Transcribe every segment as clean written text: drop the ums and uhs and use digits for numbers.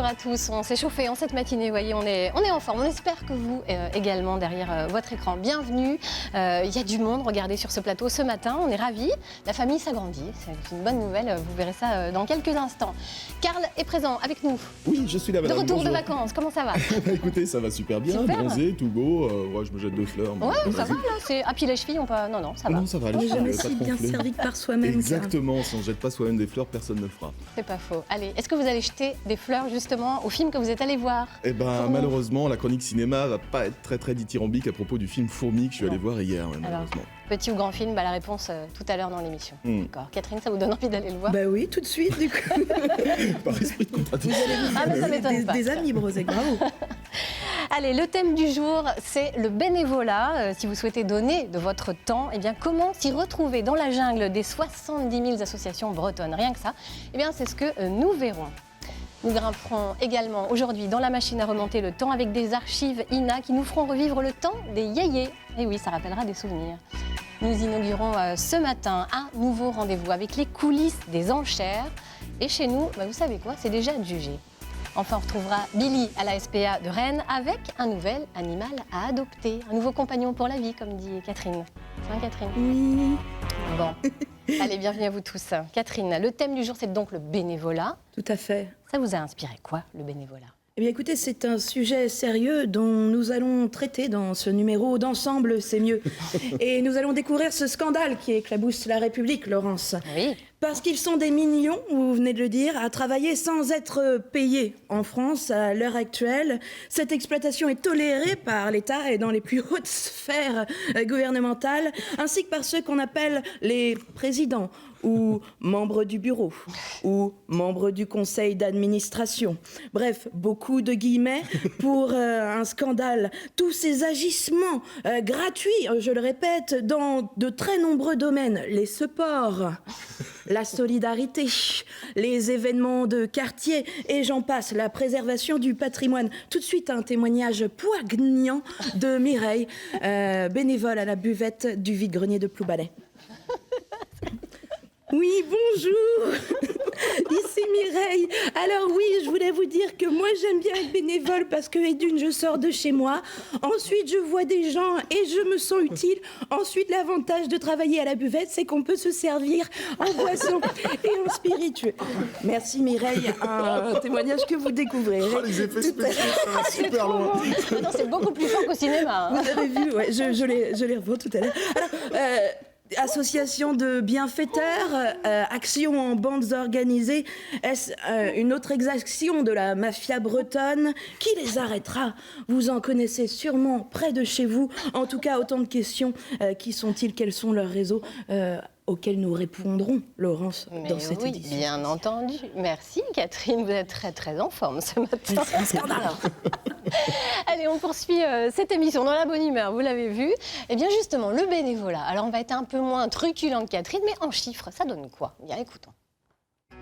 Bonjour à tous, on s'est chauffé en cette matinée, vous voyez, on est en forme. On espère que vous également derrière votre écran. Bienvenue, il y a du monde, regardez sur ce plateau ce matin, on est ravis. La famille s'agrandit, c'est une bonne nouvelle, vous verrez ça dans quelques instants. Karl est présent avec nous. Oui, je suis là, madame. De retour Bonjour. de vacances, comment ça va? Écoutez, ça va super bien, Super. bronzé, tout beau. Ouais, je me jette 2 fleurs. mais Ouais, ça vas-y. va là, ah puis les chevilles, on peut... Non, ça va. Non, ça va, On n'est les jamais filles, si pas bien gonflées. servi que par soi-même. Exactement, si on ne jette pas soi-même des fleurs, personne ne le fera. C'est pas faux. Allez, est-ce que vous allez jeter des fleurs justement au film que vous êtes allé voir? Eh ben, Pour nous. malheureusement, la chronique cinéma va pas être très dithyrambique à propos du film Fourmi que je suis allé voir hier, ouais, malheureusement. Petit ou grand film, la réponse tout à l'heure dans l'émission. D'accord. Catherine, ça vous donne envie d'aller le voir? Bah oui, tout de suite, du coup. Par esprit de contradiction. Ah mais ça m'étonne pas. Des amis, Brosec, bravo. Allez, le thème du jour, c'est le bénévolat. Si vous souhaitez donner de votre temps, eh bien, comment s'y retrouver dans la jungle des 70 000 associations bretonnes? Rien que ça, eh bien, c'est ce que nous verrons. Nous grimperons également aujourd'hui dans la machine à remonter le temps avec des archives INA qui nous feront revivre le temps des yéyés. Et oui, ça rappellera des souvenirs. Nous inaugurons ce matin un nouveau rendez-vous avec les coulisses des enchères. Et chez nous, vous savez quoi, c'est déjà adjugé. Enfin, on retrouvera Billy à la SPA de Rennes avec un nouvel animal à adopter. Un nouveau compagnon pour la vie, comme dit Catherine. C'est Catherine? Oui, Bon. Allez, bienvenue à vous tous. Catherine, le thème du jour, c'est donc le bénévolat. tout à fait. Ça vous a inspiré quoi, le bénévolat? Eh bien, écoutez, c'est un sujet sérieux dont nous allons traiter dans ce numéro d'Ensemble, c'est mieux. Et nous allons découvrir ce scandale qui éclabousse la République, Laurence. Oui. Parce qu'ils sont des millions, vous venez de le dire, à travailler sans être payés. En France, à l'heure actuelle, cette exploitation est tolérée par l'État et dans les plus hautes sphères gouvernementales, ainsi que par ceux qu'on appelle les présidents, ou membres du bureau, ou membres du conseil d'administration. Bref, beaucoup de guillemets pour un scandale. Tous ces agissements gratuits, je le répète, dans de très nombreux domaines. Les sports, la solidarité, les événements de quartier, et j'en passe, la préservation du patrimoine. Tout de suite, un témoignage poignant de Mireille, bénévole à la buvette du vide-grenier de Ploubalay. Oui, bonjour. Ici Mireille. Alors oui, je voulais vous dire que moi j'aime bien être bénévole parce que d'une je sors de chez moi. Ensuite je vois des gens et je me sens utile. Ensuite l'avantage de travailler à la buvette, c'est qu'on peut se servir en boisson et en spiritueux. Merci Mireille, un témoignage que vous découvrirez. Oh, les effets spéciaux, ça va C'est super trop loin. beau. Attends, c'est beaucoup plus fort qu'au cinéma. Vous avez vu, ouais, je les revois tout à l'heure. Alors, association de bienfaiteurs, action en bandes organisées, est-ce une autre exaction de la mafia bretonne? Qui les arrêtera? Vous en connaissez sûrement près de chez vous. En tout cas, autant de questions. Qui sont-ils? Quels sont leurs réseaux auxquels nous répondrons, Laurence, dans cette édition? Bien entendu. Merci Catherine, vous êtes très en forme ce matin. C'est un scandale. Allez, on poursuit cette émission dans la bonne humeur, vous l'avez vu. Eh bien justement, le bénévolat. Alors on va être un peu moins truculent que Catherine, mais en chiffres, ça donne quoi? Bien, écoutons.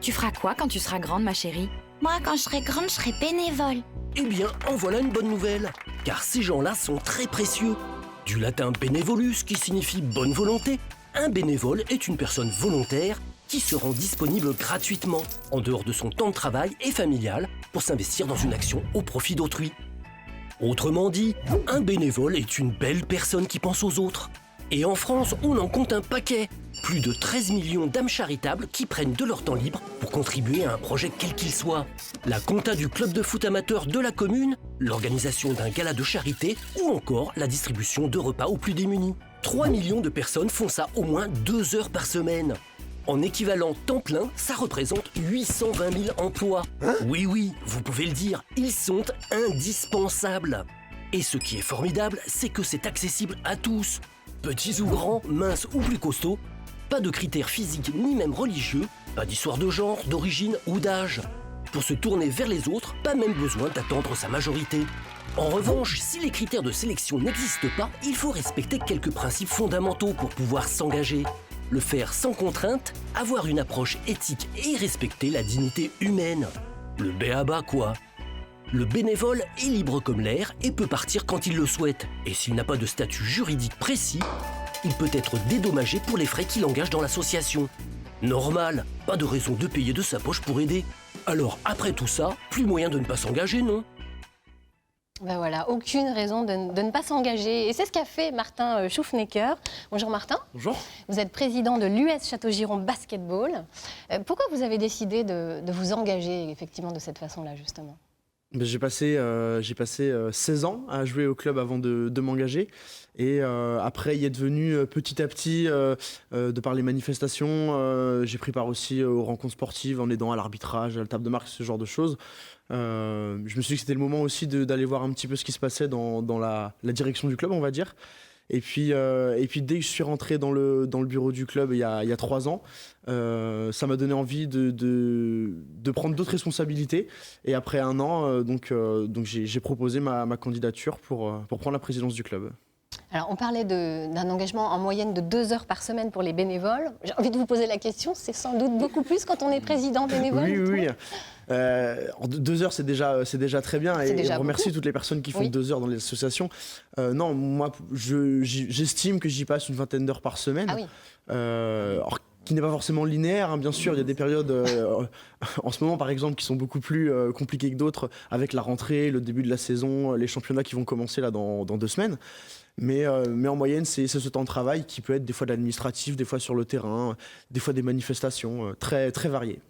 Tu feras quoi quand tu seras grande, ma chérie? Moi, quand je serai grande, je serai bénévole. Eh bien, en voilà une bonne nouvelle, car ces gens-là sont très précieux. Du latin benevolus, qui signifie bonne volonté, un bénévole est une personne volontaire qui se rend disponible gratuitement, en dehors de son temps de travail et familial, pour s'investir dans une action au profit d'autrui. Autrement dit, un bénévole est une belle personne qui pense aux autres. Et en France, on en compte un paquet. Plus de 13 millions d'âmes charitables qui prennent de leur temps libre pour contribuer à un projet quel qu'il soit. La compta du club de foot amateur de la commune, l'organisation d'un gala de charité ou encore la distribution de repas aux plus démunis. 3 millions de personnes font ça au moins 2 heures par semaine. En équivalent temps plein, ça représente 820 000 emplois. Oui, vous pouvez le dire, ils sont indispensables. Et ce qui est formidable, c'est que c'est accessible à tous. Petits ou grands, minces ou plus costauds, pas de critères physiques ni même religieux, pas d'histoire de genre, d'origine ou d'âge. Pour se tourner vers les autres, pas même besoin d'attendre sa majorité. En revanche, si les critères de sélection n'existent pas, il faut respecter quelques principes fondamentaux pour pouvoir s'engager. Le faire sans contrainte, avoir une approche éthique et respecter la dignité humaine. Le b.a.-ba quoi. Le bénévole est libre comme l'air et peut partir quand il le souhaite. Et s'il n'a pas de statut juridique précis, il peut être dédommagé pour les frais qu'il engage dans l'association. Normal, pas de raison de payer de sa poche pour aider. Alors après tout ça, plus moyen de ne pas s'engager, non? Ben voilà, aucune raison de ne pas s'engager. Et c'est ce qu'a fait Martin Schuffnecker. Bonjour Martin. Bonjour. Vous êtes président de l'US Château-Giron Basketball. Pourquoi vous avez décidé de vous engager effectivement de cette façon-là, justement? J'ai passé 16 ans à jouer au club avant de m'engager. Et après, il est devenu petit à petit, de par les manifestations, j'ai pris part aussi aux rencontres sportives en aidant à l'arbitrage, à la table de marque, ce genre de choses. Je me suis dit que c'était le moment aussi d'aller voir un petit peu ce qui se passait dans la direction du club, on va dire. Et puis dès que je suis rentré dans le bureau du club il y a 3 ans, ça m'a donné envie de prendre d'autres responsabilités. Et après 1 an, donc j'ai proposé ma candidature pour prendre la présidence du club. Alors, on parlait d'un engagement en moyenne de 2 heures par semaine pour les bénévoles. J'ai envie de vous poser la question, c'est sans doute beaucoup plus quand on est président bénévole? Oui. 2 heures, c'est déjà très bien. Et on remercie toutes les personnes qui font 2 heures dans les associations. Non, moi, j'estime que j'y passe une vingtaine d'heures par semaine. Ah oui. Alors, qui n'est pas forcément linéaire, hein, bien sûr, il y a des périodes en ce moment par exemple qui sont beaucoup plus compliquées que d'autres, avec la rentrée, le début de la saison, les championnats qui vont commencer là dans 2 semaines. Mais en moyenne, c'est ce temps de travail qui peut être des fois de l'administratif, des fois sur le terrain, des fois des manifestations, très, très variées.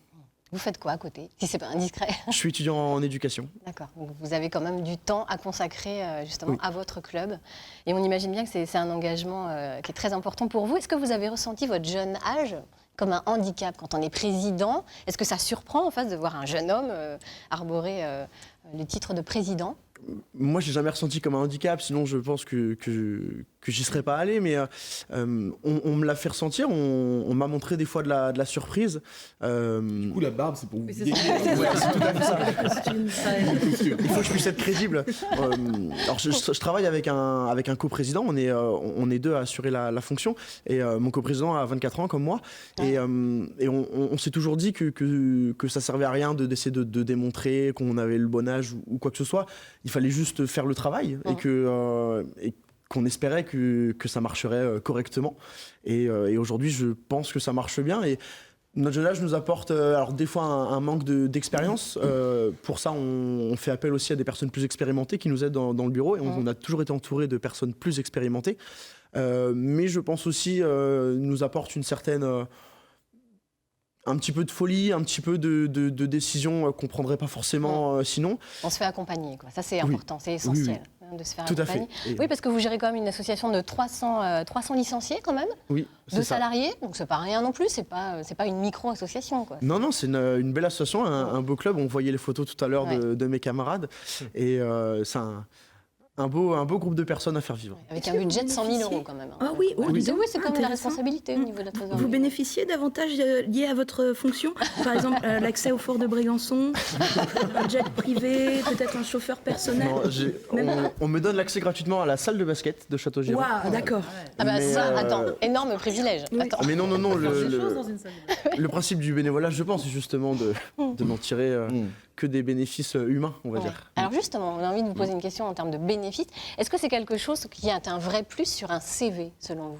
Vous faites quoi à côté, si c'est pas indiscret? Je suis étudiant en éducation. D'accord, donc vous avez quand même du temps à consacrer justement à votre club. Et on imagine bien que c'est un engagement qui est très important pour vous. Est-ce que vous avez ressenti votre jeune âge comme un handicap quand on est président? Est-ce que ça surprend en face de voir un jeune homme arborer le titre de président? Moi, j'ai jamais ressenti comme un handicap, sinon je pense que j'y serais pas allé, mais on me l'a fait ressentir, on m'a montré des fois de la surprise. Du coup, la barbe, c'est pour vous guérir. Ouais, c'est tout à fait ça. Il faut que je puisse être crédible. Alors, je travaille avec un coprésident, on est 2 à assurer la fonction, et mon coprésident a 24 ans comme moi, et on s'est toujours dit que ça servait à rien d'essayer de démontrer qu'on avait le bon âge ou quoi que ce soit. Il fallait juste faire le travail et qu'on espérait que ça marcherait correctement. Et aujourd'hui, je pense que ça marche bien. Et notre jeune âge nous apporte alors des fois un manque d'expérience. Pour ça, on fait appel aussi à des personnes plus expérimentées qui nous aident dans le bureau. Et on a toujours été entouré de personnes plus expérimentées. Mais je pense aussi nous apporte une certaine... un petit peu de folie, un petit peu de décision qu'on ne prendrait pas forcément sinon. On se fait accompagner, quoi. Ça c'est important, c'est essentiel de se faire accompagner. Tout à fait. Oui, parce que vous gérez quand même une association de 300 licenciés quand même, oui, de salariés, donc c'est pas rien non plus, c'est pas une micro-association, quoi. Non, c'est une belle association, un beau club. On voyait les photos tout à l'heure de mes camarades, et c'est un beau groupe de personnes à faire vivre. Avec un budget de 100 000 € quand même. Ah oui, oui, c'est quand même la responsabilité au niveau de la trésorerie. Vous bénéficiez d'avantages liés à votre fonction? Par exemple, l'accès au fort de Brégançon, un jet privé, peut-être un chauffeur personnel? Non, on me donne l'accès gratuitement à la salle de basket de Château-Giron. Waouh, d'accord. Ah bah ça, attends, énorme privilège. Oui. Attends. Mais non, le principe du bénévolat, je pense, c'est justement de n'en tirer que des bénéfices humains, on va dire. Alors justement, on a envie de vous poser une question en termes de bénéfices. Est-ce que c'est quelque chose qui a un vrai plus sur un CV, selon vous?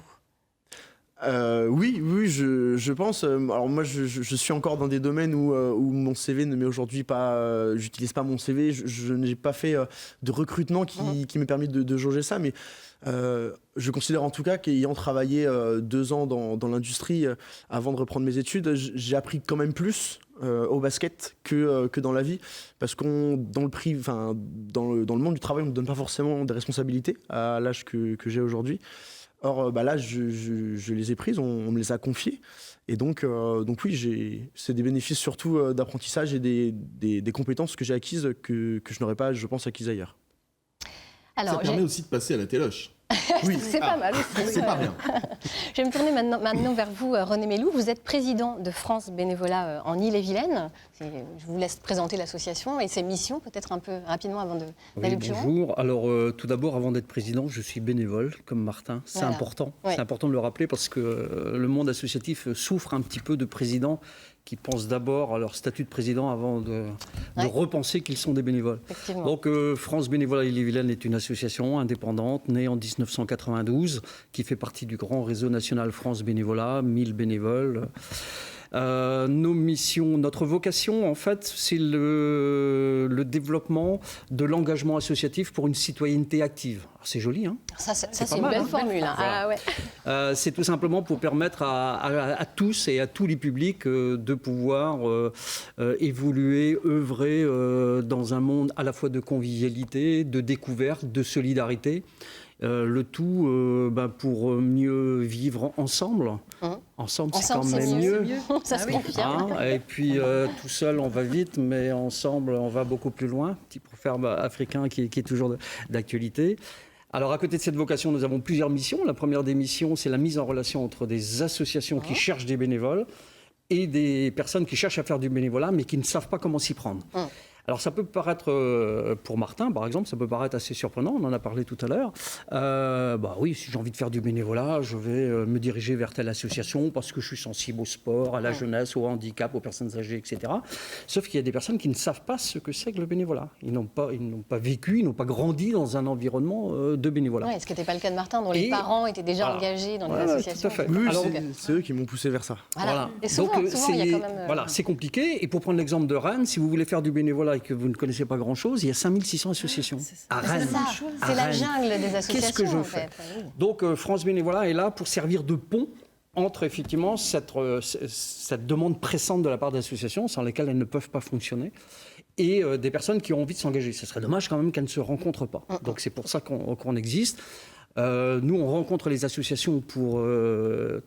Oui, je pense. Alors moi, je suis encore dans des domaines où mon CV ne m'est aujourd'hui pas... j'utilise pas mon CV, je n'ai pas fait de recrutement qui m'ait permis de jauger ça, mais je considère en tout cas qu'ayant travaillé 2 ans dans l'industrie avant de reprendre mes études, j'ai appris quand même plus au basket que dans la vie, parce dans le monde du travail, on ne donne pas forcément des responsabilités à l'âge que j'ai aujourd'hui. Or, là, je les ai prises, on me les a confiées. Et donc oui, c'est des bénéfices surtout d'apprentissage et des compétences que j'ai acquises que je n'aurais pas, je pense, acquises ailleurs. Alors, ça permet aussi de passer à la téloche. Oui. C'est pas mal aussi. C'est pas rien. Je vais me tourner maintenant vers vous, René Mélou. Vous êtes président de France Bénévolat en Ille-et-Vilaine. Je vous laisse présenter l'association et ses missions, peut-être un peu rapidement avant d'aller plus loin. Bonjour. Alors, tout d'abord, avant d'être président, je suis bénévole, comme Martin. C'est important. Oui. C'est important de le rappeler parce que le monde associatif souffre un petit peu de présidents qui pensent d'abord à leur statut de président avant de repenser qu'ils sont des bénévoles. Donc France Bénévolat Ille-et-Vilaine est une association indépendante née en 1992 qui fait partie du grand réseau national France Bénévolat, 1000 bénévoles. Nos missions, notre vocation, en fait, c'est le développement de l'engagement associatif pour une citoyenneté active. Alors, c'est joli, hein ? Ça c'est une belle formule. Hein. Ah, ouais. C'est tout simplement pour permettre à tous et à tous les publics de pouvoir évoluer, œuvrer dans un monde à la fois de convivialité, de découverte, de solidarité. Le tout pour mieux vivre ensemble. Ensemble, c'est quand même mieux. Ça se confirme. Et puis, tout seul, on va vite, mais ensemble, on va beaucoup plus loin. Petit proverbe africain qui est toujours d'actualité. Alors, à côté de cette vocation, nous avons plusieurs missions. La première des missions, c'est la mise en relation entre des associations qui cherchent des bénévoles et des personnes qui cherchent à faire du bénévolat, mais qui ne savent pas comment s'y prendre. Alors ça peut paraître, pour Martin par exemple, ça peut paraître assez surprenant, on en a parlé tout à l'heure. Oui, si j'ai envie de faire du bénévolat, je vais me diriger vers telle association parce que je suis sensible au sport, à la jeunesse, au handicap, aux personnes âgées, etc. Sauf qu'il y a des personnes qui ne savent pas ce que c'est que le bénévolat. Ils n'ont pas vécu, ils n'ont pas grandi dans un environnement de bénévolat. Ce qui n'était pas le cas de Martin, dont les parents étaient déjà engagés dans les associations. Tout à fait. Oui, c'est eux qui m'ont poussé vers ça. Voilà. Et souvent, il y a quand même... Voilà, c'est compliqué. Et pour prendre l'exemple de Rennes, si vous voulez faire du bénévolat et que vous ne connaissez pas grand-chose, il y a 5600 associations à Rennes. C'est la jungle des associations. Qu'est-ce que je fais ? Donc France Bénévolat est là pour servir de pont entre effectivement cette demande pressante de la part d'associations sans lesquelles elles ne peuvent pas fonctionner et des personnes qui ont envie de s'engager. Ce serait dommage quand même qu'elles ne se rencontrent pas. Donc c'est pour ça qu'on existe. Nous, on rencontre les associations pour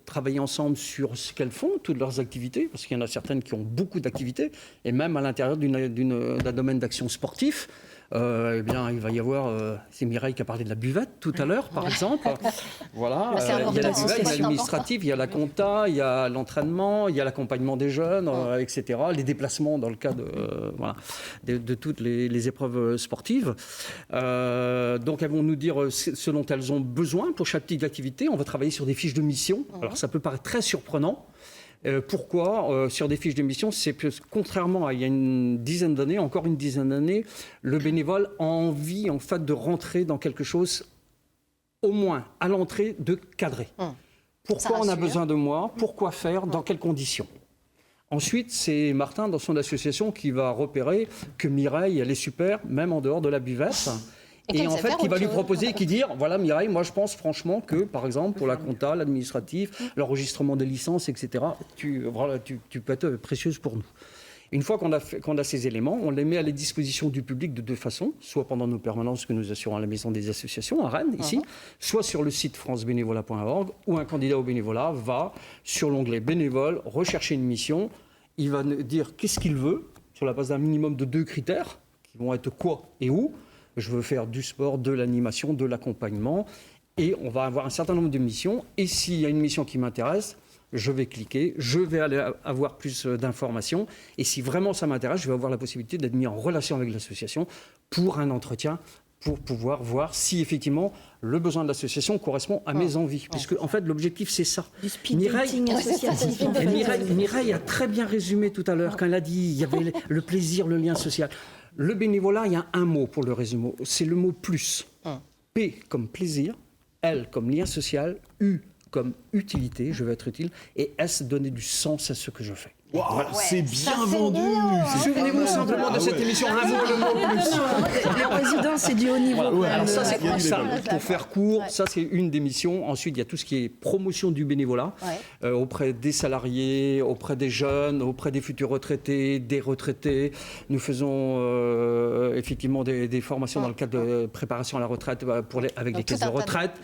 travailler ensemble sur ce qu'elles font, toutes leurs activités, parce qu'il y en a certaines qui ont beaucoup d'activités, et même à l'intérieur d'un domaine d'action sportif. Il va y avoir, c'est Mireille qui a parlé de la buvette tout à l'heure, par exemple. Voilà, il y a la buvette, il y a l'administratif, il y a la compta, il y a l'entraînement, il y a l'accompagnement des jeunes, etc. Les déplacements dans le cas de toutes les épreuves sportives. Donc, elles vont nous dire ce dont elles ont besoin pour chaque type d'activité. On va travailler sur des fiches de mission. Alors, ça peut paraître très surprenant. Pourquoi sur des fiches de mission? C'est que contrairement à il y a une dizaine d'années, encore une dizaine d'années, le bénévole a envie en fait de rentrer dans quelque chose, au moins à l'entrée, de cadré. Pourquoi on a besoin de moi? Pourquoi faire? Dans quelles conditions? Ensuite, c'est Martin, dans son association, qui va repérer que Mireille, elle est super, même en dehors de la buvette. Et en fait, qui va lui proposer, qui dire, voilà Mireille, moi je pense franchement que, par exemple, pour la compta, l'administratif, l'enregistrement des licences, etc., tu peux être précieuse pour nous. Une fois qu'on a ces éléments, on les met à la disposition du public de deux façons, soit pendant nos permanences que nous assurons à la Maison des Associations, à Rennes, ici, soit sur le site francebénévolat.org, où un candidat au bénévolat va, sur l'onglet bénévole, rechercher une mission, il va dire qu'est-ce qu'il veut, sur la base d'un minimum de 2 critères, qui vont être quoi et où. Je veux faire du sport, de l'animation, de l'accompagnement. Et on va avoir un certain nombre de missions. Et s'il y a une mission qui m'intéresse, je vais cliquer, je vais aller avoir plus d'informations. Et si vraiment ça m'intéresse, je vais avoir la possibilité d'être mis en relation avec l'association pour un entretien, pour pouvoir voir si effectivement le besoin de l'association correspond à mes envies. Puisque en fait, l'objectif, c'est ça. Du speed dating associatif. Mireille a très bien résumé tout à l'heure quand elle a dit il y avait le plaisir, le lien social. Le bénévolat, il y a un mot pour le résumer, c'est le mot plus. P comme plaisir, L comme lien social, U comme utilité, je veux être utile, et S donner du sens à ce que je fais. Wow, c'est bien vendu. Souvenez-vous simplement de cette émission, un mot, le mot plus. Le président, c'est du haut niveau. Voilà. Alors ça, c'est pour faire court, ça c'est une des missions. Ensuite, il y a tout ce qui est promotion du bénévolat auprès des salariés, auprès des jeunes, auprès des futurs retraités, des retraités. Nous faisons effectivement des formations dans le cadre de préparation à la retraite avec les caisses de retraite.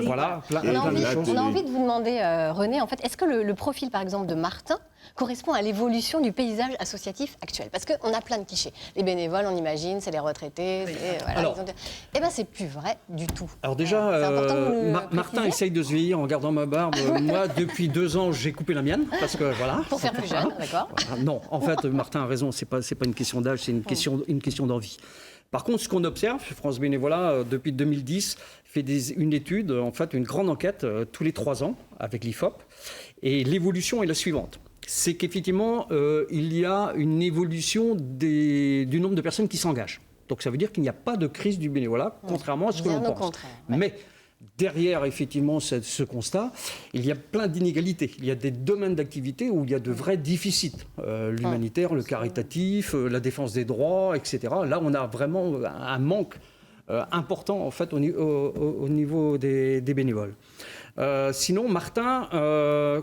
Voilà, plein de choses. On a envie de vous demander, René, en fait, est-ce que le profil, par exemple, de Martin correspond à l'évolution du paysage associatif actuel? Parce qu'on a plein de clichés. Les bénévoles, on imagine, c'est les retraités. Eh bien, c'est plus vrai du tout. Alors déjà, Martin essaye de se vieillir en gardant ma barbe. Moi, depuis 2 ans, j'ai coupé la mienne. Parce que, voilà. Pour faire plus jeune, d'accord. Voilà. Non, en fait, Martin a raison. C'est pas une question d'âge, c'est une question d'envie. Par contre, ce qu'on observe, France Bénévolat, depuis 2010, fait une étude, en fait, une grande enquête tous les 3 ans avec l'IFOP. Et l'évolution est la suivante. C'est qu'effectivement, il y a une évolution du nombre de personnes qui s'engagent. Donc ça veut dire qu'il n'y a pas de crise du bénévolat, contrairement à ce que l'on pense. Mais derrière effectivement ce constat, il y a plein d'inégalités. Il y a des domaines d'activité où il y a de vrais déficits. L'humanitaire, le caritatif, la défense des droits, etc. Là, on a vraiment un manque important en fait, au niveau des bénévoles. Sinon, Martin,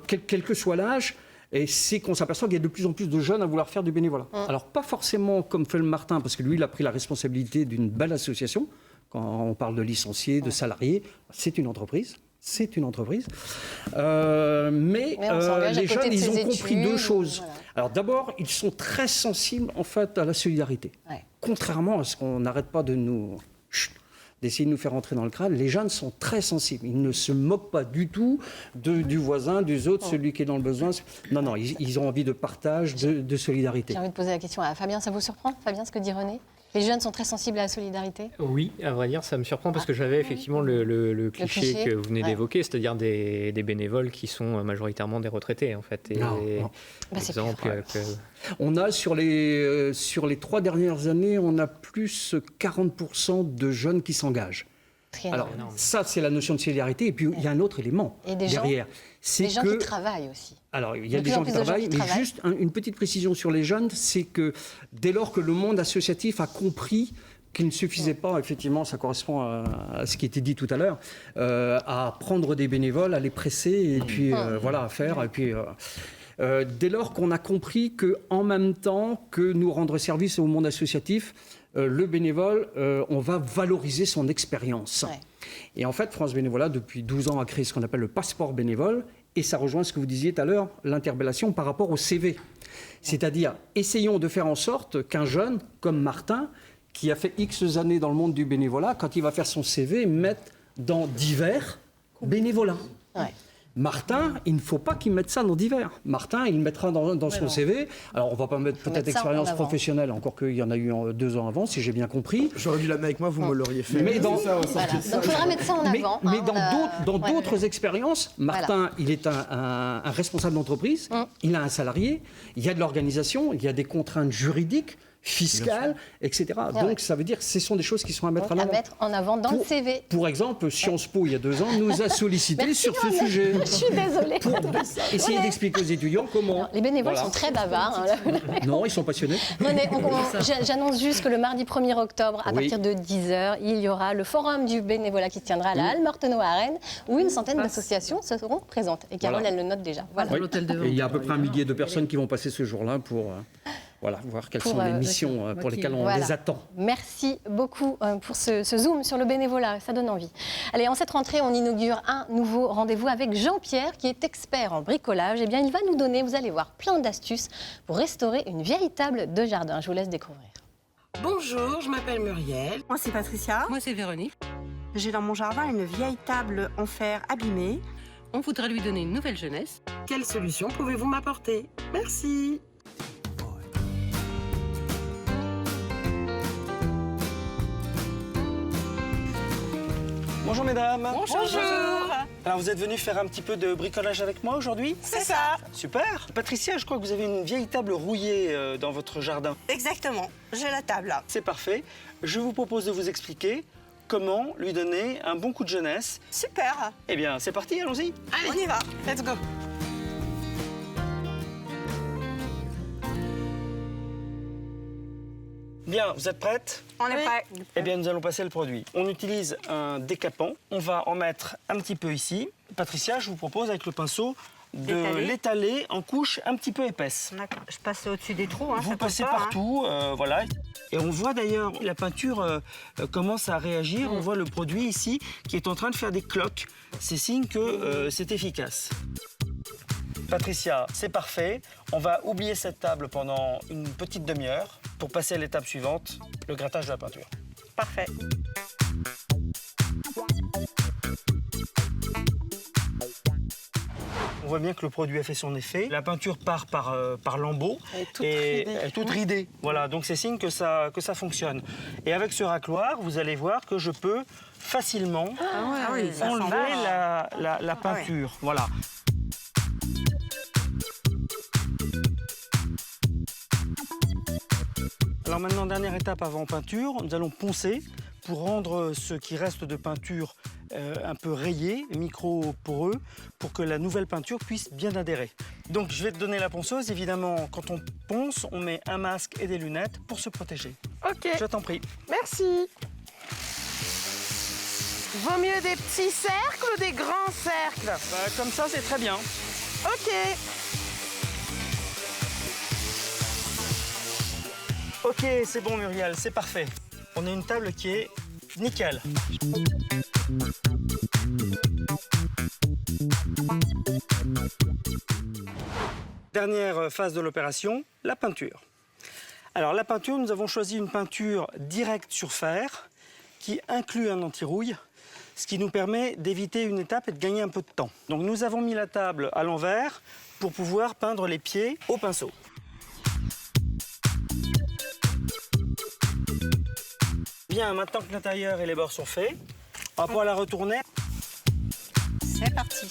quel que soit l'âge, et c'est qu'on s'aperçoit qu'il y a de plus en plus de jeunes à vouloir faire du bénévolat. Alors, pas forcément comme fait le Martin, parce que lui, il a pris la responsabilité d'une belle association. Quand on parle de licenciés, de salariés, c'est une entreprise. C'est une entreprise. Mais les jeunes, ils ont compris deux choses. Voilà. Alors d'abord, ils sont très sensibles en fait à la solidarité. Ouais. Contrairement à ce qu'on n'arrête pas d'essayer de nous faire entrer dans le crâne, les jeunes sont très sensibles. Ils ne se moquent pas du tout du voisin, des autres, celui qui est dans le besoin. Non, ils ont envie de partage, de solidarité. J'ai envie de poser la question à Fabien. Ça vous surprend, Fabien, ce que dit René ? Les jeunes sont très sensibles à la solidarité ? Oui, à vrai dire, ça me surprend parce que j'avais effectivement le cliché que vous venez d'évoquer, c'est-à-dire des bénévoles qui sont majoritairement des retraités, en fait. Et exemple, on a, sur les 3 dernières années, on a plus 40% de jeunes qui s'engagent. Alors, ça, c'est la notion de solidarité. Et puis, il y a un autre élément derrière. Des gens qui travaillent aussi. Alors, il y a des gens qui travaillent, mais juste une petite précision sur les jeunes, c'est que dès lors que le monde associatif a compris qu'il ne suffisait pas, effectivement, ça correspond à ce qui était dit tout à l'heure, à prendre des bénévoles, à les presser, et puis à faire. Et puis, dès lors qu'on a compris qu'en même temps que nous rendre service au monde associatif, le bénévole, on va valoriser son expérience. Ouais. Et en fait, France Bénévolat, depuis 12 ans, a créé ce qu'on appelle le passeport bénévole. Et ça rejoint ce que vous disiez tout à l'heure, l'interpellation par rapport au CV. C'est-à-dire, essayons de faire en sorte qu'un jeune comme Martin, qui a fait X années dans le monde du bénévolat, quand il va faire son CV, mette dans divers bénévolat. Ouais. Martin, il ne faut pas qu'il mette ça dans divers. Martin, il le mettra dans son CV. Alors, on ne va pas mettre peut-être expérience professionnelle, encore qu'il y en a eu 2 ans avant, si j'ai bien compris. J'aurais dû la mettre avec moi, vous me l'auriez fait. Mais donc, il faudra mettre ça en avant. Mais dans d'autres expériences, Martin, il est un responsable d'entreprise, il a un salarié, il y a de l'organisation, il y a des contraintes juridiques, fiscales, etc. Donc, ça veut dire que ce sont des choses qui sont à mettre en avant. À mettre en avant dans le CV. Pour exemple, Sciences Po, il y a 2 ans, nous a sollicité sur ce sujet. Je suis désolée. Pour essayer d'expliquer aux étudiants comment... Non, les bénévoles sont très bavards. Non, ils sont passionnés. René, j'annonce juste que le mardi 1er octobre, à partir de 10h, il y aura le forum du bénévolat qui se tiendra à la Halle Mortenot à Rennes, où une centaine d'associations seront présentes. Et Carole, elle le note déjà. Voilà. Oui. Et il y a à peu près 1 millier de personnes qui vont passer ce jour-là pour... voir quelles sont les missions pour lesquelles on les attend. Merci beaucoup pour ce zoom sur le bénévolat, ça donne envie. Allez, en cette rentrée, on inaugure un nouveau rendez-vous avec Jean-Pierre, qui est expert en bricolage. Eh bien, il va nous donner, vous allez voir, plein d'astuces pour restaurer une vieille table de jardin. Je vous laisse découvrir. Bonjour, je m'appelle Muriel. Moi, c'est Patricia. Moi, c'est Véronique. J'ai dans mon jardin une vieille table en fer abîmée. On voudrait lui donner une nouvelle jeunesse. Quelle solution pouvez-vous m'apporter? Merci. Bonjour mesdames. Bonjour. Alors vous êtes venus faire un petit peu de bricolage avec moi aujourd'hui? C'est ça. Super. Patricia, je crois que vous avez une vieille table rouillée dans votre jardin. Exactement, j'ai la table là. C'est parfait. Je vous propose de vous expliquer comment lui donner un bon coup de jeunesse. Super. Eh bien, c'est parti, allons-y. Allez, on y va. Let's go. Bien, vous êtes prêtes? On est prêts. Eh bien, nous allons passer le produit. On utilise un décapant. On va en mettre un petit peu ici. Patricia, je vous propose avec le pinceau de l'étaler en couches un petit peu épaisses. D'accord. Je passe au-dessus des trous. Vous passez partout, voilà. Et on voit d'ailleurs la peinture commence à réagir. On voit le produit ici qui est en train de faire des cloques. C'est signe que c'est efficace. Patricia, c'est parfait. On va oublier cette table pendant une petite demi-heure pour passer à l'étape suivante, le grattage de la peinture. Parfait. On voit bien que le produit a fait son effet. La peinture part par lambeaux et elle est toute ridée. Voilà, donc c'est signe que ça fonctionne. Et avec ce racloir, vous allez voir que je peux facilement enlever la peinture. Voilà. Alors maintenant, dernière étape avant peinture, nous allons poncer pour rendre ce qui reste de peinture un peu rayés, micro-poreux, pour que la nouvelle peinture puisse bien adhérer. Donc je vais te donner la ponceuse. Évidemment, quand on ponce, on met un masque et des lunettes pour se protéger. Ok. Je t'en prie. Merci. Vaut mieux des petits cercles ou des grands cercles? Bah, comme ça, c'est très bien. Ok. Ok, c'est bon Muriel, c'est parfait. On a une table qui est nickel. Dernière phase de l'opération, la peinture. Alors la peinture, nous avons choisi une peinture directe sur fer qui inclut un anti-rouille, ce qui nous permet d'éviter une étape et de gagner un peu de temps. Donc nous avons mis la table à l'envers pour pouvoir peindre les pieds au pinceau. Bien, maintenant que l'intérieur et les bords sont faits, on va pouvoir la retourner. C'est parti.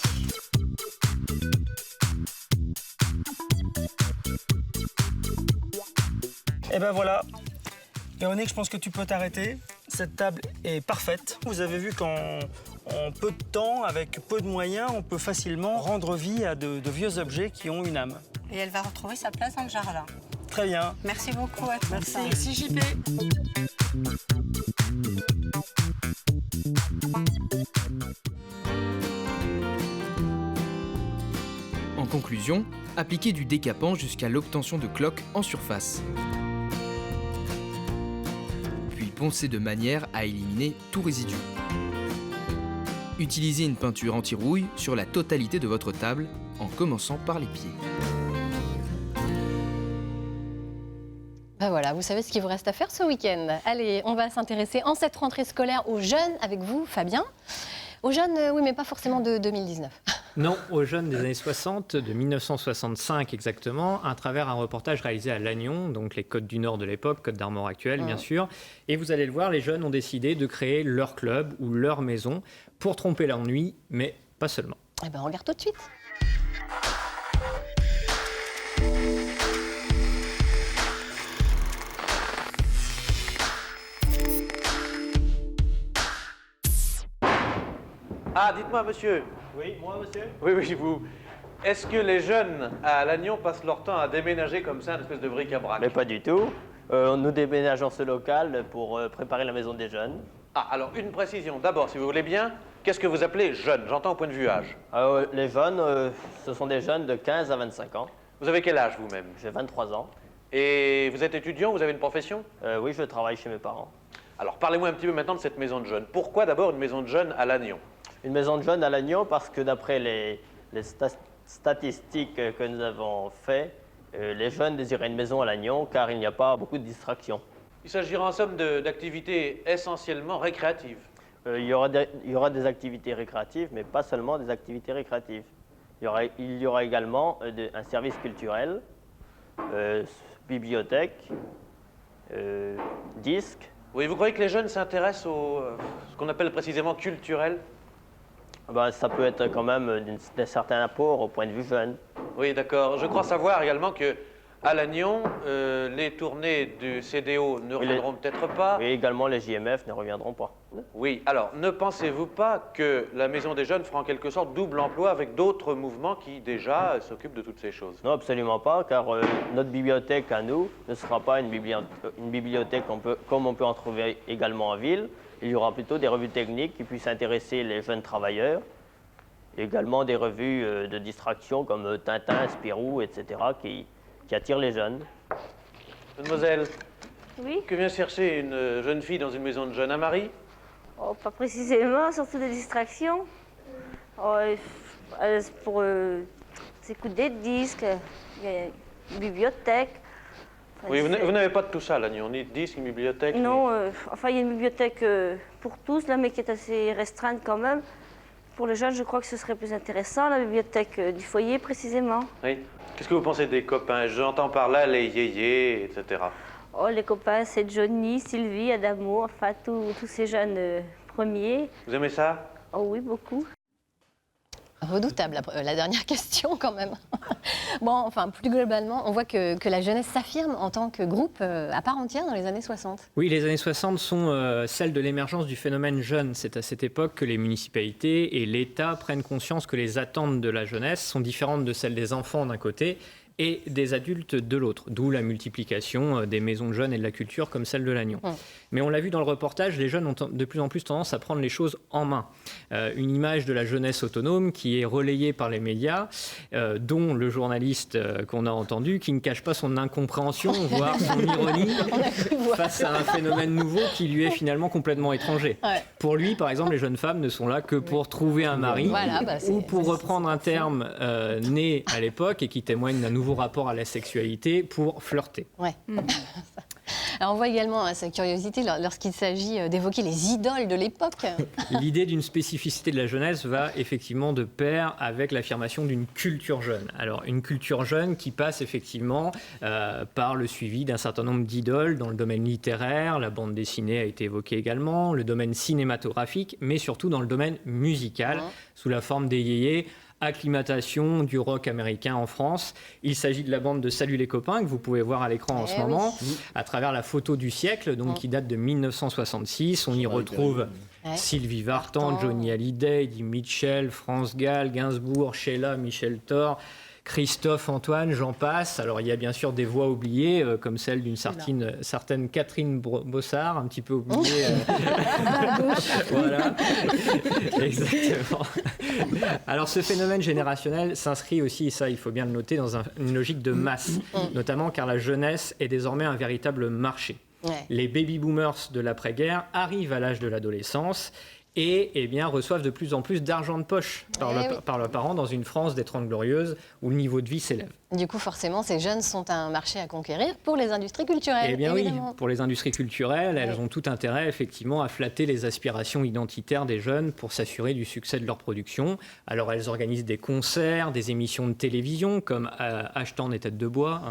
Et ben voilà. Véronique, je pense que tu peux t'arrêter. Cette table est parfaite. Vous avez vu qu'en peu de temps, avec peu de moyens, on peut facilement rendre vie à de vieux objets qui ont une âme. Et elle va retrouver sa place dans le jardin. Très bien. Merci beaucoup à toi. Merci JP. En conclusion, appliquez du décapant jusqu'à l'obtention de cloques en surface. Puis poncez de manière à éliminer tout résidu. Utilisez une peinture anti-rouille sur la totalité de votre table, en commençant par les pieds. Ben voilà, vous savez ce qu'il vous reste à faire ce week-end. Allez, on va s'intéresser en cette rentrée scolaire aux jeunes avec vous, Fabien. Aux jeunes, oui, mais pas forcément de 2019. Non, aux jeunes des années 60, de 1965 exactement, à travers un reportage réalisé à Lannion, donc les Côtes du Nord de l'époque, Côte d'Armor actuelle, bien sûr. Et vous allez le voir, les jeunes ont décidé de créer leur club ou leur maison pour tromper l'ennui, mais pas seulement. Eh ben, on regarde tout de suite. Ah, dites-moi, monsieur. Oui, moi, monsieur? Oui, vous. Est-ce que les jeunes à Lannion passent leur temps à déménager comme ça, une espèce de bric-à-brac? Mais pas du tout. Nous déménageons ce local pour préparer la maison des jeunes. Ah, alors une précision. D'abord, si vous voulez bien, qu'est-ce que vous appelez jeunes? J'entends au point de vue âge. Les jeunes, ce sont des jeunes de 15 à 25 ans. Vous avez quel âge vous-même? J'ai 23 ans. Et vous êtes étudiant, vous avez une profession? Oui, je travaille chez mes parents. Alors parlez-moi un petit peu maintenant de cette maison de jeunes. Pourquoi d'abord une maison de jeunes à Lannion? Une maison de jeunes à Lannion parce que d'après les statistiques que nous avons faites, les jeunes désiraient une maison à Lannion car il n'y a pas beaucoup de distractions. Il s'agira en somme d'activités essentiellement récréatives. Il y aura des activités récréatives, mais pas seulement des activités récréatives. Il y aura également un service culturel, bibliothèque, disques. Oui, vous croyez que les jeunes s'intéressent au ce qu'on appelle précisément culturel? Ça peut être quand même d'un certain apport au point de vue jeune. Oui, d'accord. Je crois savoir également que à Lannion, les tournées du CDO ne reviendront peut-être pas. Et également les JMF ne reviendront pas. Oui, alors ne pensez-vous pas que la Maison des Jeunes fera en quelque sorte double emploi avec d'autres mouvements qui déjà s'occupent de toutes ces choses? Non, absolument pas, car notre bibliothèque à nous ne sera pas une bibliothèque comme on peut en trouver également en ville. Il y aura plutôt des revues techniques qui puissent intéresser les jeunes travailleurs, également des revues de distraction comme Tintin, Spirou, etc. qui attirent les jeunes. Mademoiselle, oui? Que vient chercher une jeune fille dans une maison de jeunes? Un mari? Oh, pas précisément, surtout des distractions. Oh, pour s'écouter des disques, il y a une bibliothèque. Enfin, oui, vous n'avez pas de tout ça, là, ni de disques, ni bibliothèque? Non, enfin, il y a une bibliothèque pour tous, là, mais qui est assez restreinte quand même. Pour les jeunes, je crois que ce serait plus intéressant, la bibliothèque du foyer, précisément. Oui. Qu'est-ce que vous pensez des copains? J'entends par là les yéyés, etc. Oh, les copains, c'est Johnny, Sylvie, Adamo, enfin, tous ces jeunes premiers. Vous aimez ça? Oh oui, beaucoup. Redoutable, la dernière question quand même. Bon, enfin, plus globalement, on voit que la jeunesse s'affirme en tant que groupe à part entière dans les années 60. Oui, les années 60 sont celles de l'émergence du phénomène jeune. C'est à cette époque que les municipalités et l'État prennent conscience que les attentes de la jeunesse sont différentes de celles des enfants d'un côté et des adultes de l'autre, d'où la multiplication des maisons de jeunes et de la culture comme celle de Lannion. Mais on l'a vu dans le reportage, les jeunes ont de plus en plus tendance à prendre les choses en main. Une image de la jeunesse autonome qui est relayée par les médias, dont le journaliste qu'on a entendu, qui ne cache pas son incompréhension, voire son ironie, face à un phénomène nouveau qui lui est finalement complètement étranger. Ouais. Pour lui, par exemple, les jeunes femmes ne sont là que pour trouver un mari, ou pour reprendre un terme né à l'époque et qui témoigne d'un nouveau rapport à la sexualité, pour flirter. Ouais. Alors on voit également sa curiosité lorsqu'il s'agit d'évoquer les idoles de l'époque. L'idée d'une spécificité de la jeunesse va effectivement de pair avec l'affirmation d'une culture jeune. Alors une culture jeune qui passe effectivement par le suivi d'un certain nombre d'idoles dans le domaine littéraire, la bande dessinée a été évoquée également, le domaine cinématographique, mais surtout dans le domaine musical, sous la forme des yéyés, acclimatation du rock américain en France. Il s'agit de la bande de Salut les copains que vous pouvez voir à l'écran en ce moment, à travers la photo du siècle, donc qui date de 1966. On y retrouve Sylvie Vartan, Johnny Hallyday, Eddie Mitchell, France Gall, Gainsbourg, Sheila, Michel Thor, Christophe, Antoine, j'en passe. Alors il y a bien sûr des voix oubliées, comme celle d'une certaine Catherine Bossard, un petit peu oubliée. Voilà, exactement. Alors ce phénomène générationnel s'inscrit aussi, et ça il faut bien le noter, dans une logique de masse, notamment car la jeunesse est désormais un véritable marché. Les baby-boomers de l'après-guerre arrivent à l'âge de l'adolescence et reçoivent de plus en plus d'argent de poche par leurs parents dans une France des 30 Glorieuses où le niveau de vie s'élève. Du coup, forcément, ces jeunes sont un marché à conquérir pour les industries culturelles. Eh bien évidemment. Oui, pour les industries culturelles, elles ont tout intérêt effectivement à flatter les aspirations identitaires des jeunes pour s'assurer du succès de leur production. Alors elles organisent des concerts, des émissions de télévision comme Ashton et Tête de Bois,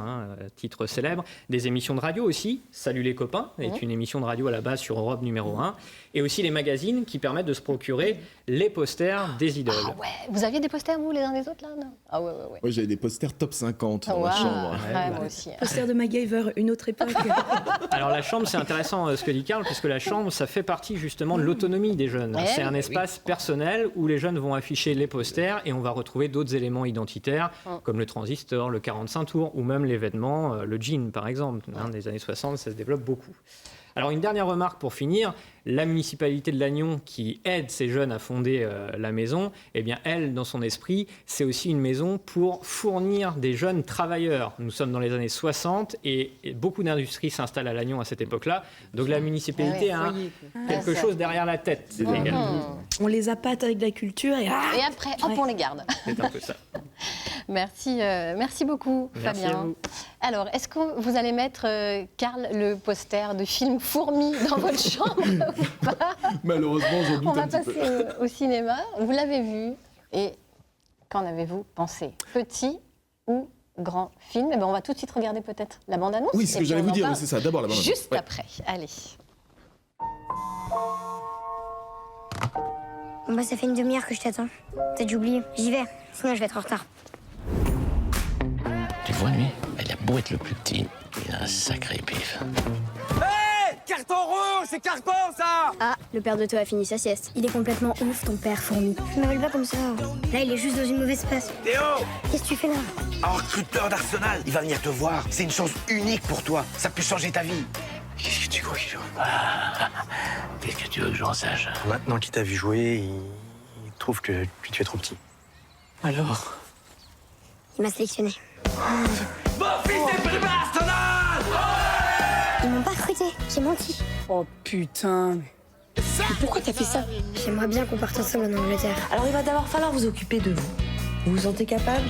titre célèbre, des émissions de radio aussi. Salut les copains est une émission de radio à la base sur Europe numéro 1. Et aussi les magazines qui permettent de se procurer les posters des idoles. Ah ouais, vous aviez des posters vous les uns des autres là, non? Ah ouais. Ouais, j'avais des posters top 50 dans la chambre. Moi aussi. Poster de MacGyver, une autre époque. Alors la chambre, c'est intéressant ce que dit Karl, puisque la chambre, ça fait partie justement de l'autonomie des jeunes. C'est un espace personnel où les jeunes vont afficher les posters et on va retrouver d'autres éléments identitaires comme le transistor, le 45 tours ou même l'événement, le jean par exemple. Des années 60, ça se développe beaucoup. Alors une dernière remarque pour finir, la municipalité de Lannion qui aide ces jeunes à fonder la maison, eh bien elle, dans son esprit, c'est aussi une maison pour fournir des jeunes travailleurs. Nous sommes dans les années 60 et beaucoup d'industries s'installent à Lannion à cette époque-là. Donc la municipalité a quelque chose derrière la tête. C'est légal. On les appâte avec de la culture et après, hop, on les garde. C'est un peu ça. Merci beaucoup, Merci Fabien. à vous. Alors, est-ce que vous allez mettre, Karl, le poster du film Fourmis dans votre chambre ou pas? Malheureusement, j'en doute On va un petit peu. passer au cinéma. Vous l'avez vu et qu'en avez-vous pensé? Petit ou grand film? On va tout de suite regarder peut-être la bande-annonce. Oui, c'est ce que j'allais vous dire, c'est ça. D'abord la bande-annonce. Juste après. Allez. Bon ça fait une demi-heure que je t'attends. T'as dû oublier. J'y vais, sinon je vais être en retard. Tu vois, lui, il a beau être le plus petit, il a un sacré pif. Hé, carton rouge, c'est carton ça. Ah, le père de Théo a fini sa sieste. Il est complètement ouf, ton père, fourmi. Je m'appelle pas comme ça. Là, il est juste dans une mauvaise passe. Théo, qu'est-ce que tu fais là? Un recruteur d'Arsenal, il va venir te voir. C'est une chance unique pour toi. Ça peut changer ta vie. Qu'est-ce que tu crois qu'il Qu'est-ce que tu veux que j'en sache? Maintenant qu'il t'a vu jouer, il trouve que tu es trop petit. Alors? Il m'a sélectionné. Mon fils est pris par Arsenal. Ils m'ont pas recruté, j'ai menti. Oh putain. Mais pourquoi t'as fait ça? J'aimerais bien qu'on parte ensemble en Angleterre. Alors il va d'abord falloir vous occuper de vous. Vous vous sentez capable?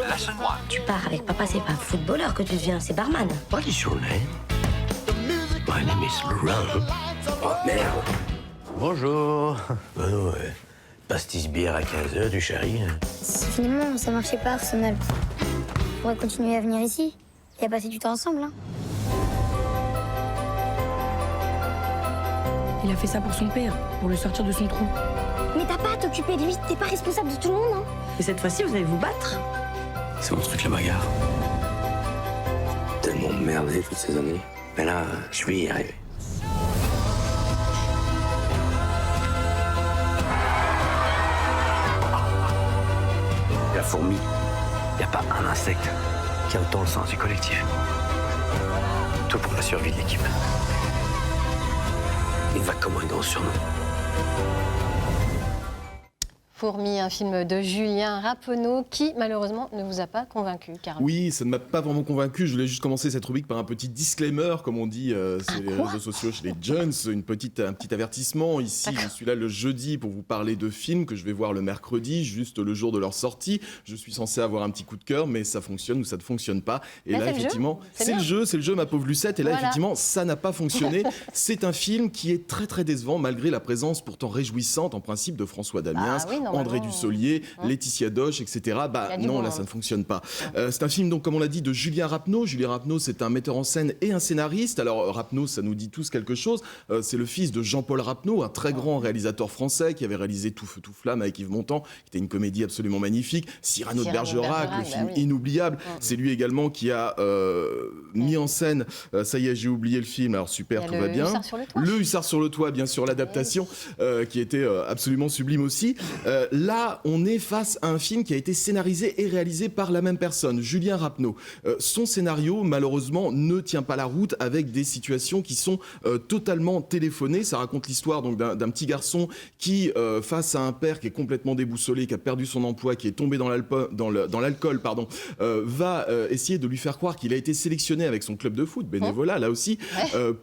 Lâche-moi. Tu pars avec papa, c'est pas footballeur que tu deviens, c'est barman. What is your name? My name is Ron. Oh merde. Bonjour. Ouais. Pastis bière à 15h, du chéri. Si finalement ça marchait pas Arsenal, on pourrait continuer à venir ici et à passer du temps ensemble. Hein. Il a fait ça pour son père, pour le sortir de son trou. Mais t'as pas à t'occuper de lui, t'es pas responsable de tout le monde, hein. Et cette fois-ci, vous allez vous battre. C'est mon truc, la bagarre. Tellement merdé toutes ces années. Mais là, je vais y arriver. La fourmi, il n'y a pas un insecte qui a autant le sens du collectif. Tout pour la survie de l'équipe. Il va comme un grand surnom. Fourmi, un film de Julien Rappeneau qui, malheureusement, ne vous a pas convaincu, Carole. Oui, ça ne m'a pas vraiment convaincu. Je voulais juste commencer cette rubrique par un petit disclaimer, comme on dit sur les réseaux sociaux chez les Jones. Un petit avertissement. Ici, je suis là le jeudi pour vous parler de films que je vais voir le mercredi, juste le jour de leur sortie. Je suis censé avoir un petit coup de cœur, mais ça fonctionne ou ça ne fonctionne pas. Et là, effectivement, c'est le jeu, ma pauvre Lucette. Et là, effectivement, ça n'a pas fonctionné. C'est un film qui est très, très décevant, malgré la présence pourtant réjouissante, en principe, de François Damiens, André Dussolier, Laetitia Doche, etc. Non, là, ça ne fonctionne pas. C'est un film, donc, comme on l'a dit, de Julien Rappeneau. Julien Rappeneau, c'est un metteur en scène et un scénariste. Alors, Rappeneau, ça nous dit tous quelque chose. C'est le fils de Jean-Paul Rappeneau, un très grand réalisateur français qui avait réalisé Tout feu, tout flamme avec Yves Montand, qui était une comédie absolument magnifique. Cyrano de Bergerac, le film inoubliable. C'est lui également qui a mis en scène, ça y est, j'ai oublié le film, alors super, tout va bien. Le Hussard sur le toit, bien sûr, l'adaptation, qui était absolument sublime aussi. Là, on est face à un film qui a été scénarisé et réalisé par la même personne, Julien Rappeneau. Son scénario, malheureusement, ne tient pas la route avec des situations qui sont totalement téléphonées. Ça raconte l'histoire donc d'un petit garçon qui, face à un père qui est complètement déboussolé, qui a perdu son emploi, qui est tombé dans l'alcool, va essayer de lui faire croire qu'il a été sélectionné avec son club de foot, bénévolat, là aussi,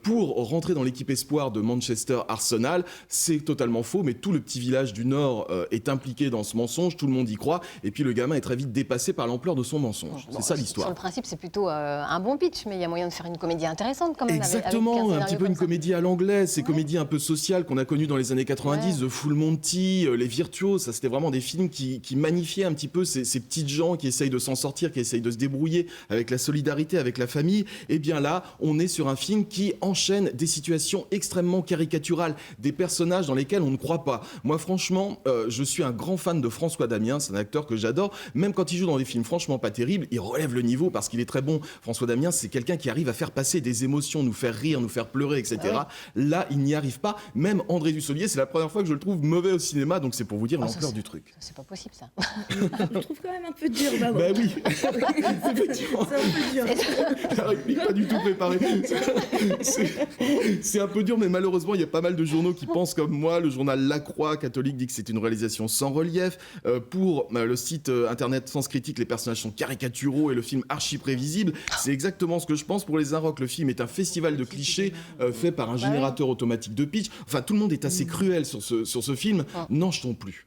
pour rentrer dans l'équipe espoir de Manchester Arsenal. C'est totalement faux, mais tout le petit village du Nord est impliqué dans ce mensonge, tout le monde y croit, et puis le gamin est très vite dépassé par l'ampleur de son mensonge. C'est ça l'histoire. Sur le principe, c'est plutôt un bon pitch, mais il y a moyen de faire une comédie intéressante quand même. Exactement, avec un petit peu une comédie à l'anglaise, ces comédies un peu sociales qu'on a connues dans les années 90, The Full Monty, Les Virtuoses, ça c'était vraiment des films qui magnifiaient un petit peu ces petites gens qui essayent de s'en sortir, qui essayent de se débrouiller avec la solidarité, avec la famille. Et bien là, on est sur un film qui enchaîne des situations extrêmement caricaturales, des personnages dans lesquels on ne croit pas. Moi franchement, je suis un grand fan de François Damiens, c'est un acteur que j'adore, même quand il joue dans des films franchement pas terribles, il relève le niveau parce qu'il est très bon. François Damiens, c'est quelqu'un qui arrive à faire passer des émotions, nous faire rire, nous faire pleurer, etc. Là, il n'y arrive pas. Même André Dussolier, c'est la première fois que je le trouve mauvais au cinéma, donc c'est pour vous dire l'ampleur du truc. C'est pas possible ça. Je le trouve quand même un peu dur, bah oui. Effectivement. C'est un peu dur. La réplique pas du tout préparée. C'est un peu dur, mais malheureusement, il y a pas mal de journaux qui pensent comme moi. Le journal La Croix catholique dit que c'est une réalisation sans relief. Pour le site internet Sens Critique, les personnages sont caricaturaux et le film archi prévisible. C'est exactement ce que je pense. Pour les Inrocks, le film est un festival de clichés fait par un générateur automatique de pitch. Enfin, tout le monde est assez cruel sur ce film. N'en jetons plus.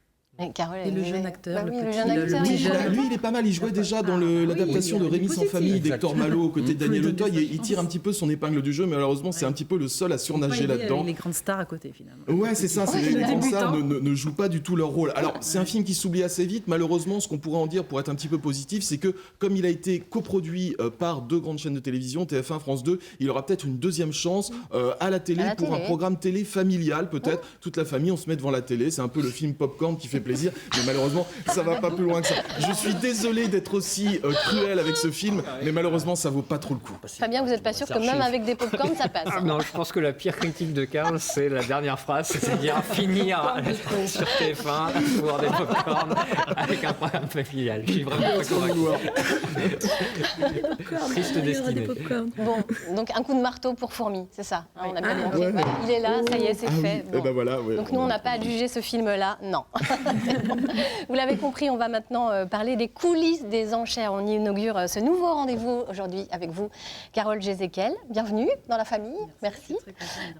Et le jeune acteur, le petit jeune. Lui, il est pas mal. Il jouait déjà dans l'adaptation de Rémi sans famille d'Hector Malo aux côtés de Daniel Auteuil. Il tire un petit peu son épingle du jeu, mais malheureusement, c'est un petit peu le seul à surnager là-dedans. Les grandes stars à côté, finalement. Ouais, c'est ça. Les grandes stars ne jouent pas du tout leur rôle. Alors, c'est un film qui s'oublie assez vite. Malheureusement, ce qu'on pourrait en dire pour être un petit peu positif, c'est que comme il a été coproduit par deux grandes chaînes de télévision, TF1, France 2, il aura peut-être une deuxième chance à la télé pour un programme télé familial, peut-être. Toute la famille, on se met devant la télé. C'est un peu le film Popcorn qui fait plaisir. Mais malheureusement, ça va pas plus loin que ça. Je suis désolé d'être aussi cruel avec ce film, mais malheureusement, ça vaut pas trop le coup. Fabien, vous n'êtes pas sûr que même avec des popcorns, ça passe? Non, je pense que la pire critique de Karl, c'est la dernière phrase, c'est-à-dire finir sur TF1 pour des popcorns avec un programme familial. Je suis vraiment pas convaincu. Triste destinée. Bon, donc un coup de marteau pour Fourmi, c'est ça, on a bien compris. Il est là, ça y est, c'est fait. Bon. Ben voilà, donc nous, on n'a pas à juger ce film-là, non. Vous l'avez compris, on va maintenant parler des coulisses des enchères. On inaugure ce nouveau rendez-vous aujourd'hui avec vous, Carole Jézéquel. Bienvenue dans la famille. Merci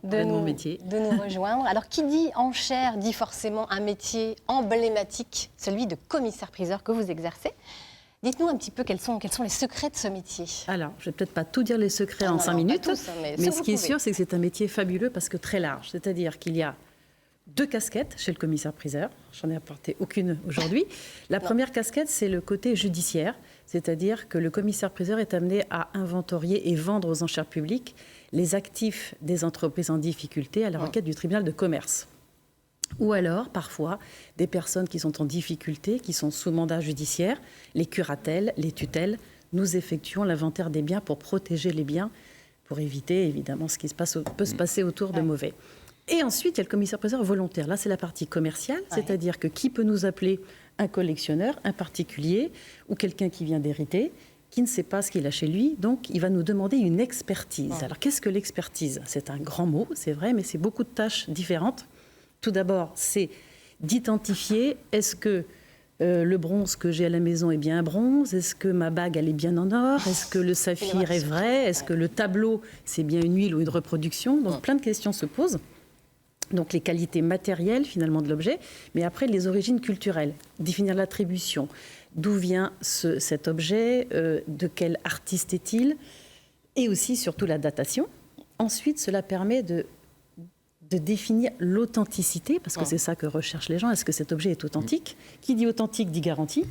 de nous rejoindre. Alors, qui dit enchère dit forcément un métier emblématique, celui de commissaire-priseur que vous exercez. Dites-nous un petit peu quels sont les secrets de ce métier. Alors, je ne vais peut-être pas tout dire les secrets en 5 minutes, tous, mais ce qui est sûr, c'est que c'est un métier fabuleux parce que très large. C'est-à-dire qu'il y a 2 casquettes chez le commissaire-priseur. J'en ai apporté aucune aujourd'hui. La première casquette, c'est le côté judiciaire, c'est-à-dire que le commissaire-priseur est amené à inventorier et vendre aux enchères publiques les actifs des entreprises en difficulté à la requête du tribunal de commerce. Ou alors, parfois, des personnes qui sont en difficulté, qui sont sous mandat judiciaire, les curatelles, les tutelles, nous effectuons l'inventaire des biens pour protéger les biens, pour éviter évidemment ce qui peut se passer autour de mauvais. Et ensuite, il y a le commissaire-priseur volontaire. Là, c'est la partie commerciale, c'est-à-dire que qui peut nous appeler un collectionneur, un particulier ou quelqu'un qui vient d'hériter, qui ne sait pas ce qu'il a chez lui, donc il va nous demander une expertise. Alors, qu'est-ce que l'expertise ? C'est un grand mot, c'est vrai, mais c'est beaucoup de tâches différentes. Tout d'abord, c'est d'identifier, est-ce que le bronze que j'ai à la maison est bien un bronze ? Est-ce que ma bague, elle est bien en or ? Est-ce que le saphir est vrai ? Est-ce que le tableau, c'est bien une huile ou une reproduction ? Donc, plein de questions se posent. Donc les qualités matérielles finalement de l'objet, mais après les origines culturelles, définir l'attribution, d'où vient cet objet, de quel artiste est-il, et aussi surtout la datation. Ensuite, cela permet de définir l'authenticité, parce que c'est ça que recherchent les gens, est-ce que cet objet est authentique ? Qui dit authentique dit garantie,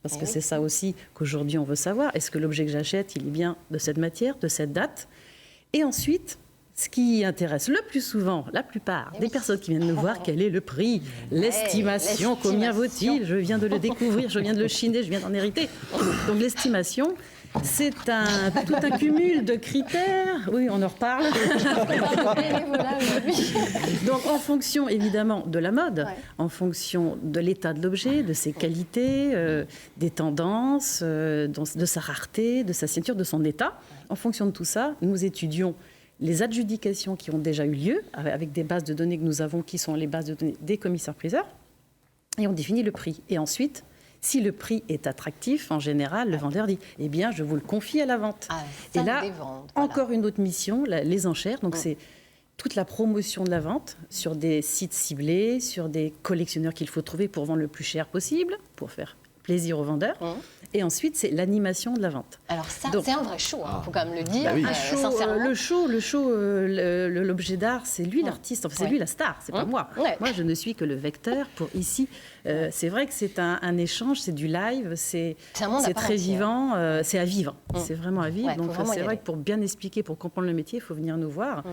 parce que c'est ça aussi qu'aujourd'hui on veut savoir, est-ce que l'objet que j'achète, il est bien de cette matière, de cette date ? Et ensuite, ce qui intéresse le plus souvent, la plupart des personnes qui viennent nous voir, quel est le prix, l'estimation, combien vaut-il ? Je viens de le découvrir, je viens de le chiner, je viens d'en hériter. Donc l'estimation, c'est tout un cumul de critères. Oui, on en reparle. Donc en fonction évidemment de la mode, en fonction de l'état de l'objet, de ses qualités, des tendances, de sa rareté, de sa signature, de son état, en fonction de tout ça, nous étudions les adjudications qui ont déjà eu lieu, avec des bases de données que nous avons, qui sont les bases de données des commissaires-priseurs, et on définit le prix. Et ensuite, si le prix est attractif, en général, le vendeur dit « Eh bien, je vous le confie à la vente ». Et là, encore une autre mission, les enchères. Donc, c'est toute la promotion de la vente sur des sites ciblés, sur des collectionneurs qu'il faut trouver pour vendre le plus cher possible, pour faire plaisir aux vendeurs. Et ensuite, c'est l'animation de la vente. Alors ça, c'est un vrai show, il faut quand même le dire. Un show, l'objet d'art, c'est lui l'artiste, enfin, c'est lui la star, c'est pas moi. Moi, je ne suis que le vecteur pour ici. C'est vrai que c'est un échange, c'est du live, c'est très vivant, c'est à vivre. C'est vraiment à vivre. Donc c'est vrai que pour bien expliquer, pour comprendre le métier, il faut venir nous voir.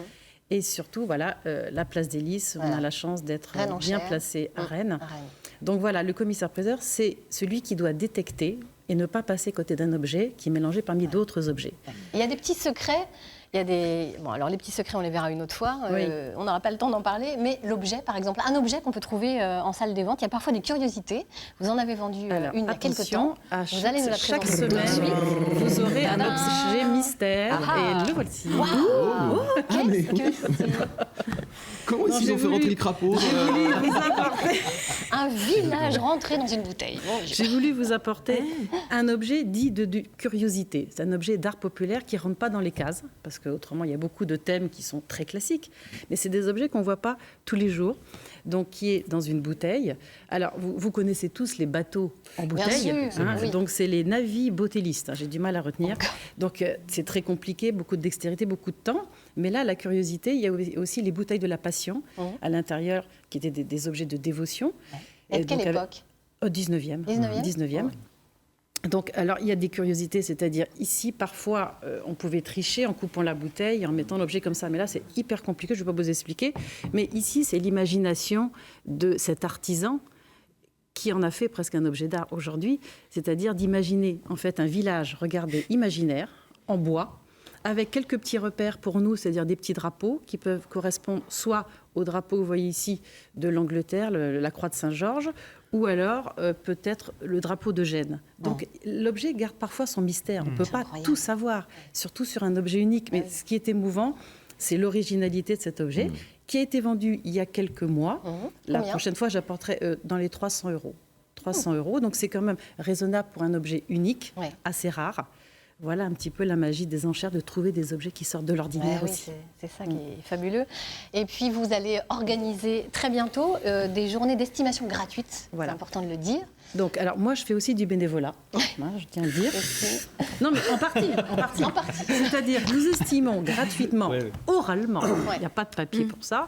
Et surtout, voilà, la place des Lys, on a la chance d'être bien placé à Rennes. Donc voilà, le commissaire-priseur, c'est celui qui doit détecter et ne pas passer côté d'un objet qui est mélangé parmi d'autres objets. Il y a des petits secrets. Il y a des... Bon, alors les petits secrets, on les verra une autre fois. On n'aura pas le temps d'en parler. Mais l'objet, par exemple, un objet qu'on peut trouver en salle des ventes, il y a parfois des curiosités. Vous en avez vendu une il y a quelques temps. Vous allez nous la chaque présenter. semaine, vous aurez un objet mystère. Et le voici. Comment ils ont fait rentrer le crapaud Un village rentré dans une bouteille. J'ai voulu vous apporter un objet dit de curiosité. C'est un objet d'art populaire qui ne rentre pas dans les cases, parce qu'autrement, il y a beaucoup de thèmes qui sont très classiques. Mais c'est des objets qu'on ne voit pas tous les jours, donc qui est dans une bouteille. Alors, vous connaissez tous les bateaux en bouteille. Bien sûr, oui. Donc, c'est les navi-botellistes. J'ai du mal à retenir. Donc, c'est très compliqué, beaucoup de dextérité, beaucoup de temps. Mais là, la curiosité, il y a aussi les bouteilles de la Passion à l'intérieur, qui étaient des objets de dévotion. Et de quelle époque ? Au 19e. 19e. Donc, alors, il y a des curiosités, c'est-à-dire ici, parfois, on pouvait tricher en coupant la bouteille, en mettant l'objet comme ça. Mais là, c'est hyper compliqué, je ne vais pas vous expliquer. Mais ici, c'est l'imagination de cet artisan qui en a fait presque un objet d'art aujourd'hui, c'est-à-dire d'imaginer, en fait, un village, regardez, imaginaire, en bois, avec quelques petits repères pour nous, c'est-à-dire des petits drapeaux qui peuvent correspondre soit au drapeau que vous voyez ici de l'Angleterre, la croix de Saint-Georges, ou alors peut-être le drapeau de Gênes. Donc l'objet garde parfois son mystère, on ne peut pas tout savoir, surtout sur un objet unique. Mais ce qui est émouvant, c'est l'originalité de cet objet, qui a été vendu il y a quelques mois. La prochaine fois, j'apporterai dans les 300 €. 300 €, donc c'est quand même raisonnable pour un objet unique, assez rare. Voilà un petit peu la magie des enchères, de trouver des objets qui sortent de l'ordinaire aussi. C'est ça qui est fabuleux. Et puis, vous allez organiser très bientôt des journées d'estimation gratuites. C'est important de le dire. Donc, alors moi, je fais aussi du bénévolat, je tiens à le dire. Non, mais en partie. C'est-à-dire, nous estimons gratuitement, oralement, il n'y a pas de papier pour ça,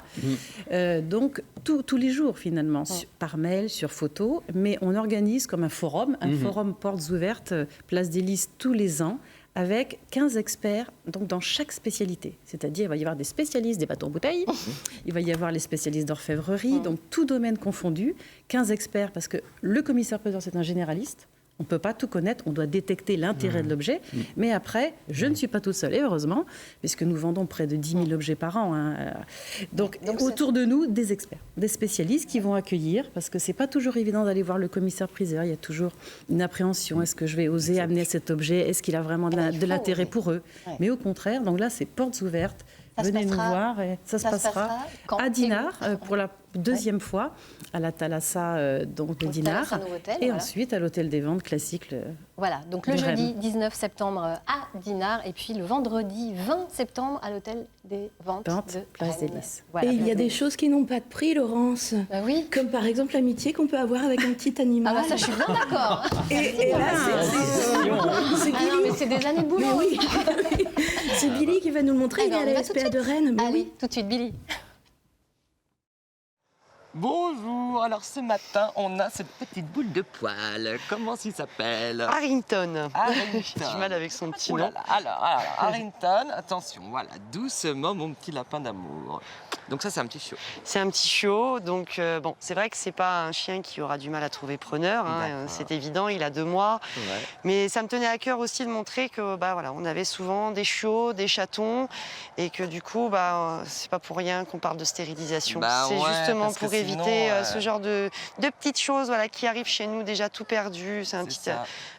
donc tous les jours finalement, par mail, sur photo, mais on organise comme un forum portes ouvertes, place des Lys tous les ans, avec 15 experts donc dans chaque spécialité. C'est-à-dire, il va y avoir des spécialistes des bâtons en bouteille, il va y avoir les spécialistes d'orfèvrerie, donc tout domaine confondu, 15 experts, parce que le commissaire-priseur, c'est un généraliste. On ne peut pas tout connaître, on doit détecter l'intérêt de l'objet. Mais après, je ne suis pas toute seule, et heureusement, puisque nous vendons près de 10 000 objets par an. Donc autour de nous, des experts, des spécialistes qui vont accueillir, parce que ce n'est pas toujours évident d'aller voir le commissaire-priseur. Il y a toujours une appréhension. Est-ce que je vais oser amener cet objet? Est-ce qu'il a vraiment de l'intérêt pour eux? Mais au contraire, donc là, c'est portes ouvertes. Venez nous voir, et ça se passera à Dinard pour la deuxième fois, à la Thalassa donc de Dinard, et ensuite à l'hôtel des ventes classique. Voilà, donc le jeudi 19 septembre à Dinard, et puis le vendredi 20 septembre à l'hôtel des ventes de Place des Lys. Voilà, et il y a des choses qui n'ont pas de prix, Laurence. Oui. Comme par exemple l'amitié qu'on peut avoir avec un petit animal. Ah bah ça, je suis bien d'accord. Et là, c'est Billy. Mais c'est des années de boulot. Oui. C'est Billy qui va nous le montrer. Il est à la SPA de Rennes. Allez, tout de suite, Billy. Bonjour, alors ce matin, on a cette petite boule de poil. Comment il s'appelle? Harrington. Harrington. J'ai du mal avec son petit Oh là nom. là, alors, Harrington, attention, voilà, doucement mon petit lapin d'amour. Donc ça, c'est un petit chiot. C'est un petit chiot, donc bon, c'est vrai que c'est pas un chien qui aura du mal à trouver preneur, hein, c'est évident, il a 2 mois. Ouais. Mais ça me tenait à cœur aussi de montrer que voilà, on avait souvent des chiots, des chatons, et que du coup, c'est pas pour rien qu'on parle de stérilisation. C'est justement pour éviter ce genre de petites choses qui arrivent chez nous déjà tout perdu. C'est un petit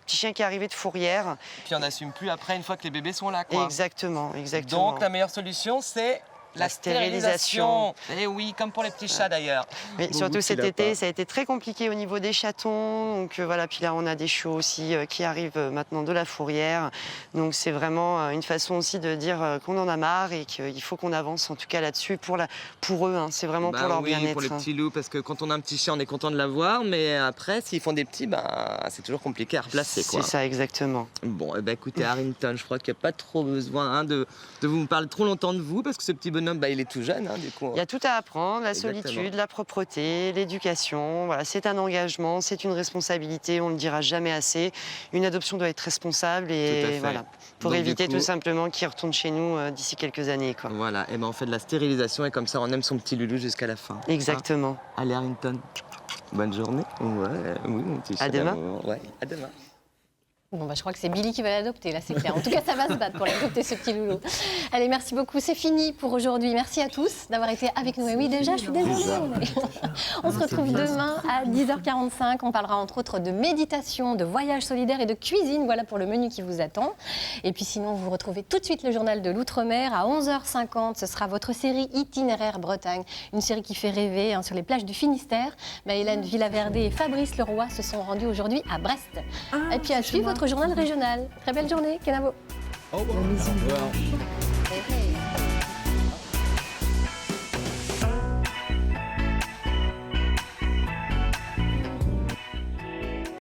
chien qui est arrivé de fourrière. Et puis on n'assume plus après une fois que les bébés sont là, quoi. Exactement, exactement. Donc la meilleure solution, c'est la stérilisation. Et oui, comme pour les petits chats d'ailleurs. Mais surtout cet été, ça a été très compliqué au niveau des chatons. Donc voilà, puis là on a des chiots aussi qui arrivent maintenant de la fourrière. Donc c'est vraiment une façon aussi de dire qu'on en a marre et qu'il faut qu'on avance en tout cas là-dessus pour eux. Hein. C'est vraiment pour leur bien-être. Pour les petits loups, parce que quand on a un petit chien, on est content de l'avoir, mais après, s'ils font des petits, c'est toujours compliqué à replacer. C'est ça, exactement. Bon, écoutez, Harrington, je crois qu'il n'y a pas trop besoin de vous parler trop longtemps de vous, parce que ce petit bonhomme, il est tout jeune, du coup. Il y a tout à apprendre, la solitude, la propreté, l'éducation. Voilà, c'est un engagement, c'est une responsabilité, on ne le dira jamais assez. Une adoption doit être responsable et voilà, pour éviter tout simplement qu'il retourne chez nous d'ici quelques années. Quoi. Voilà, et on fait de la stérilisation et comme ça on aime son petit loulou jusqu'à la fin. Exactement. Allez, Harrington, bonne journée. Ouais, oui, mon petit chat. À demain. Ouais, à demain. Bon, je crois que c'est Billy qui va l'adopter, là, c'est clair. En tout cas, ça va se battre pour l'adopter, ce petit loulou. Allez, merci beaucoup. C'est fini pour aujourd'hui. Merci à tous d'avoir été avec nous. Et oui, déjà, je suis désolée. On se retrouve demain à 10h45. On parlera entre autres de méditation, de voyage solidaire et de cuisine. Voilà pour le menu qui vous attend. Et puis sinon, vous retrouvez tout de suite le journal de l'Outre-mer à 11h50. Ce sera votre série Itinéraire Bretagne. Une série qui fait rêver sur les plages du Finistère. Hélène Villaverde et Fabrice Leroy se sont rendus aujourd'hui à Brest. Et puis à suivre votre journal régional. Très belle journée, Kenavo. Au revoir.